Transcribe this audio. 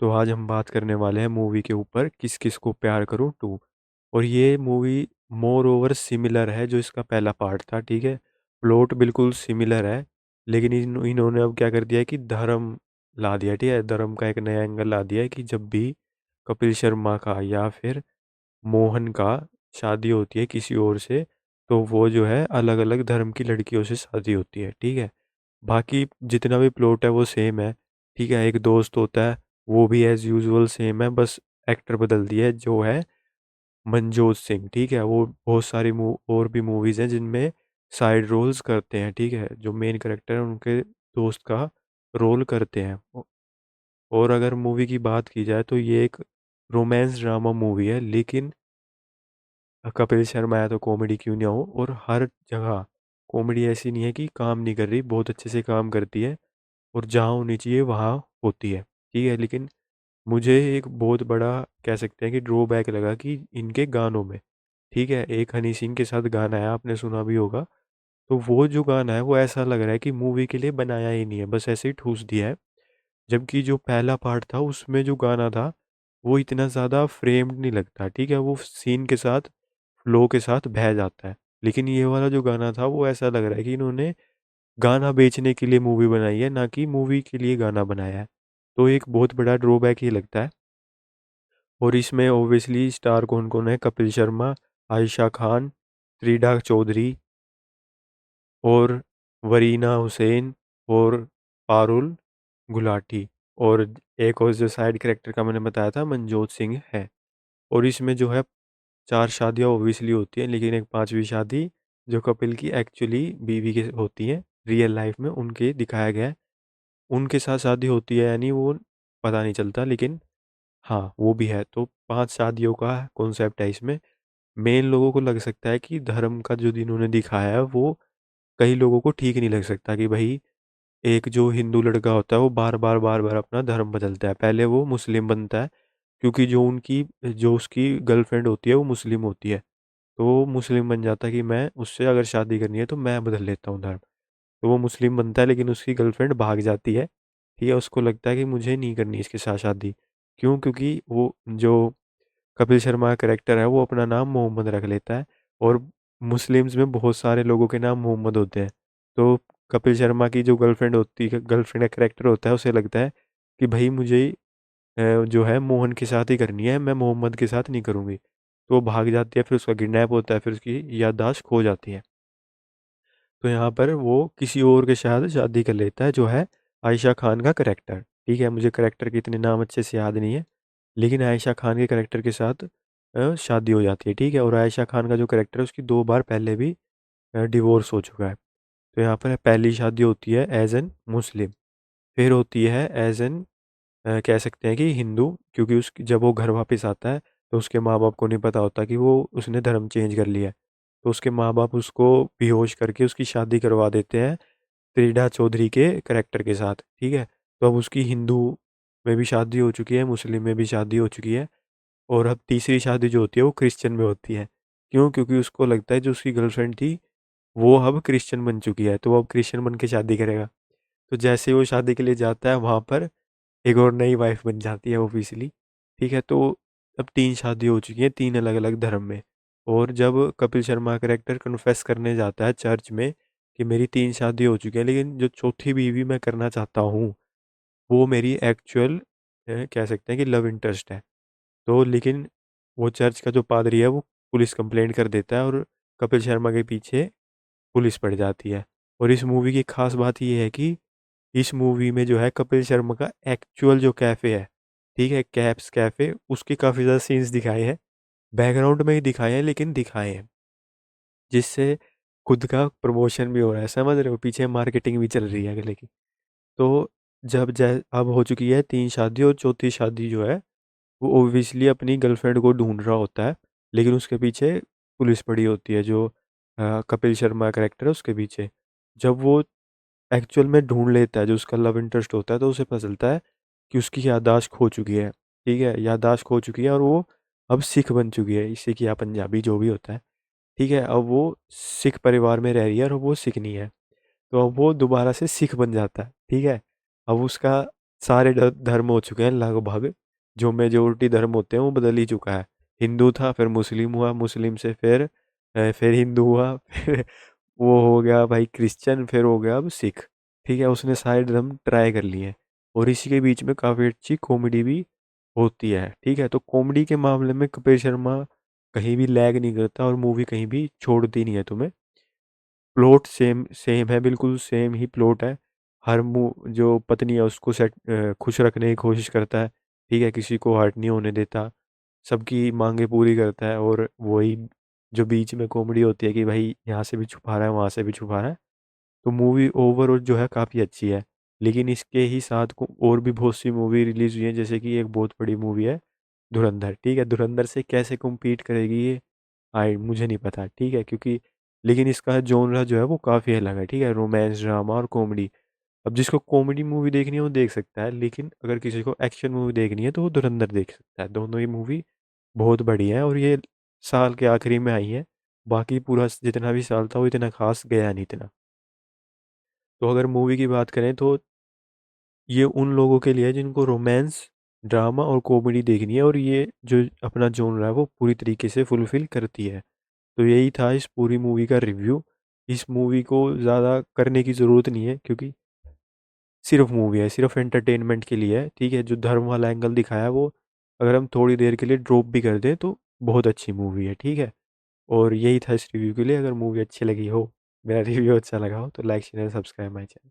तो आज हम बात करने वाले हैं मूवी के ऊपर किस किस को प्यार करूं टू। और ये मूवी मोर ओवर सिमिलर है जो इसका पहला पार्ट था, ठीक है। प्लॉट बिल्कुल सिमिलर है, लेकिन इन्होंने अब क्या कर दिया है कि धर्म ला दिया, ठीक है। धर्म का एक नया एंगल ला दिया है कि जब भी कपिल शर्मा का या फिर मोहन का शादी होती है किसी और से, तो वो जो है अलग अलग धर्म की लड़कियों से शादी होती है, ठीक है। बाकी जितना भी प्लॉट है वो सेम है, ठीक है। एक दोस्त होता है, वो भी एज यूजुअल सेम है, बस एक्टर बदल दिया है जो है मनजोत सिंह, ठीक है। वो बहुत सारी और भी मूवीज़ हैं जिनमें साइड रोल्स करते हैं, ठीक है। जो मेन करेक्टर है उनके दोस्त का रोल करते हैं। और अगर मूवी की बात की जाए तो ये एक रोमांस ड्रामा मूवी है, लेकिन कपिल शर्मा है तो कॉमेडी क्यों नहीं हो। और हर जगह कॉमेडी ऐसी नहीं है कि काम नहीं कर रही, बहुत अच्छे से काम करती है। और जहाँ होनी चाहिए वहाँ होती है, ठीक है। लेकिन मुझे एक बहुत बड़ा कह सकते हैं कि ड्रॉबैक लगा कि इनके गानों में, ठीक है। एक हनी सिंह के साथ गाना है, आपने सुना भी होगा। तो वो जो गाना है वो ऐसा लग रहा है कि मूवी के लिए बनाया ही नहीं है, बस ऐसे ही ठूस दिया है। जबकि जो पहला पार्ट था उसमें जो गाना था वो इतना ज़्यादा फ्रेम्ड नहीं लगता, ठीक है। वो सीन के साथ फ्लो के साथ बह जाता है। लेकिन ये वाला जो गाना था वो ऐसा लग रहा है कि इन्होंने गाना बेचने के लिए मूवी बनाई है, ना कि मूवी के लिए गाना बनाया है। तो एक बहुत बड़ा ड्रॉबैक ये लगता है। और इसमें ओब्वियसली स्टार कौन कौन है? कपिल शर्मा, आयशा खान, त्रिडा चौधरी और वरीना हुसैन और पारुल गुलाटी। और एक और जो साइड कैरेक्टर का मैंने बताया था मनजोत सिंह है। और इसमें जो है 4 शादियाँ ओब्वियसली होती हैं, लेकिन एक 5वीं शादी जो कपिल की एक्चुअली बीवी के होती है रियल लाइफ में, उनके दिखाया गया है। उनके साथ शादी होती है यानी वो पता नहीं चलता, लेकिन हाँ वो भी है। तो 5 शादियों का कॉन्सेप्ट है इसमें। मेन लोगों को लग सकता है कि धर्म का जो इन्होंने दिखाया है वो कई लोगों को ठीक नहीं लग सकता कि भाई एक जो हिंदू लड़का होता है वो बार बार अपना धर्म बदलता है। पहले वो मुस्लिम बनता है, क्योंकि जो उसकी गर्लफ्रेंड होती है वो मुस्लिम होती है। तो वो मुस्लिम बन जाता है कि मैं उससे अगर शादी करनी है तो मैं बदल लेता हूँ धर्म। तो वो मुस्लिम बनता है, लेकिन उसकी गर्लफ्रेंड भाग जाती है, ठीक है। उसको लगता है कि मुझे नहीं करनी इसके साथ शादी। क्यों? क्योंकि वो जो कपिल शर्मा का कैरेक्टर है वो अपना नाम मोहम्मद रख लेता है। और मुस्लिम्स में बहुत सारे लोगों के नाम मोहम्मद होते हैं। तो कपिल शर्मा की जो गर्लफ्रेंड का कैरेक्टर होता है, उसे लगता है कि भाई मुझे जो है मोहन के साथ ही करनी है, मैं मोहम्मद के साथ नहीं करूँगी। तो वो भाग जाती है, फिर उसका किडनैप होता है, फिर उसकी याददाश्त खो जाती है। तो यहाँ पर वो किसी और के साथ शादी कर लेता है, जो है आयशा खान का करेक्टर, ठीक है। मुझे करेक्टर के इतने नाम अच्छे से याद नहीं है, लेकिन आयशा खान के करेक्टर के साथ शादी हो जाती है, ठीक है। और आयशा खान का जो करेक्टर है उसकी 2 बार पहले भी डिवोर्स हो चुका है। तो यहाँ पर पहली शादी होती है एज एन मुस्लिम, फिर होती है एज एन कह सकते हैं कि हिंदू, क्योंकि उसकी जब वो घर वापस आता है तो उसके माँ बाप को नहीं पता होता कि वो उसने धर्म चेंज कर लिया है। तो उसके माँ बाप उसको बेहोश करके उसकी शादी करवा देते हैं त्रिडा चौधरी के करेक्टर के साथ, ठीक है। तो अब उसकी हिंदू में भी शादी हो चुकी है, मुस्लिम में भी शादी हो चुकी है। और अब तीसरी शादी जो होती है वो क्रिश्चियन में होती है। क्यों? क्योंकि उसको लगता है जो उसकी गर्लफ्रेंड थी वो अब क्रिश्चियन बन चुकी है, तो वो अब क्रिश्चियन बन के शादी करेगा। तो जैसे ही वो शादी के लिए जाता है वहाँ पर एक और नई वाइफ बन जाती है ऑफिशियली, ठीक है। तो अब 3 शादी हो चुकी हैं 3 अलग अलग धर्म में। और जब कपिल शर्मा करेक्टर कन्फेस करने जाता है चर्च में कि मेरी 3 शादी हो चुकी है, लेकिन जो चौथी बीवी मैं करना चाहता हूँ वो मेरी एक्चुअल कह सकते हैं कि लव इंटरेस्ट है। तो लेकिन वो चर्च का जो पादरी है वो पुलिस कंप्लेंट कर देता है, और कपिल शर्मा के पीछे पुलिस पड़ जाती है। और इस मूवी की खास बात ये है कि इस मूवी में जो है कपिल शर्मा का एक्चुअल जो कैफ़े है, ठीक है, कैप्स कैफ़े, उसके काफ़ी ज़्यादा सीन्स दिखाए हैं। बैकग्राउंड में ही दिखाए हैं, लेकिन दिखाए हैं। जिससे खुद का प्रमोशन भी हो रहा है, समझ रहे हो? पीछे मार्केटिंग भी चल रही है अगले की। तो जब जै अब हो चुकी है 3 शादी, और चौथी शादी जो है वो ऑब्वियसली अपनी गर्लफ्रेंड को ढूँढ रहा होता है, लेकिन उसके पीछे पुलिस पड़ी होती है, जो कपिल शर्मा कैरेक्टर है उसके पीछे। जब वो एक्चुअल में ढूँढ लेता है जो उसका लव इंटरेस्ट होता है, तो उसे पता चलता है कि उसकी याददाश्त खो चुकी है, ठीक है? याददाश्त खो चुकी है और वो अब सिख बन चुकी है, सिख या पंजाबी जो भी होता है, ठीक है? अब वो सिख परिवार में रह रही है और वो सिख नहीं है। तो अब वो दोबारा से सिख बन जाता है, ठीक है? अब उसका सारे धर्म हो चुके हैं लगभग, जो मेजोरिटी धर्म होते हैं वो बदल ही चुका है। हिंदू था, फिर मुस्लिम हुआ, मुस्लिम से फिर हिंदू हुआ, फिर वो हो गया भाई क्रिश्चियन, फिर हो गया अब सिख। ठीक है, उसने सारे धर्म ट्राई कर लिए हैं। और इसी के बीच में काफ़ी अच्छी कॉमेडी भी होती है। ठीक है, तो कॉमेडी के मामले में कपिल शर्मा कहीं भी लैग नहीं करता, और मूवी कहीं भी छोड़ती नहीं है तुम्हें। प्लॉट सेम सेम है, बिल्कुल सेम ही प्लॉट है। हर जो पत्नी है उसको खुश रखने की कोशिश करता है। ठीक है, किसी को हर्ट नहीं होने देता, सबकी मांगे पूरी करता है। और वही जो बीच में कॉमेडी होती है कि भाई यहाँ से भी छुपा रहा है, वहाँ से भी छुपा रहा है। तो मूवी ओवरऑल जो है काफ़ी अच्छी है। लेकिन इसके ही साथ को और भी बहुत सी मूवी रिलीज हुई है, जैसे कि एक बहुत बड़ी मूवी है धुरंधर। ठीक है, धुरंधर से कैसे compete करेगी ये, आई मुझे नहीं पता। ठीक है, क्योंकि लेकिन इसका जॉनरा जो है वो काफ़ी अलग है। ठीक है, रोमांस, ड्रामा और कॉमेडी। अब जिसको कॉमेडी मूवी देखनी है वो देख सकता है, लेकिन अगर किसी को एक्शन मूवी देखनी है तो वो धुरंधर देख सकता है। दोनों ही मूवी बहुत बढ़िया है, और ये साल के आखिरी में आई है। बाकी पूरा जितना भी साल था वो इतना खास गया नहीं इतना। तो अगर मूवी की बात करें तो ये उन लोगों के लिए है जिनको रोमांस, ड्रामा और कॉमेडी देखनी है, और ये जो अपना जॉनर है वो पूरी तरीके से फुलफिल करती है। तो यही था इस पूरी मूवी का रिव्यू। इस मूवी को ज़्यादा करने की ज़रूरत नहीं है, क्योंकि सिर्फ मूवी है, सिर्फ एंटरटेनमेंट के लिए है। ठीक है, जो धर्म वाला एंगल दिखाया है वो अगर हम थोड़ी देर के लिए ड्रॉप भी कर दें तो बहुत अच्छी मूवी है। ठीक है, और यही था इस रिव्यू के लिए। अगर मूवी अच्छी लगी हो, मेरा रिव्यू अच्छा लगा हो, तो like share subscribe my channel.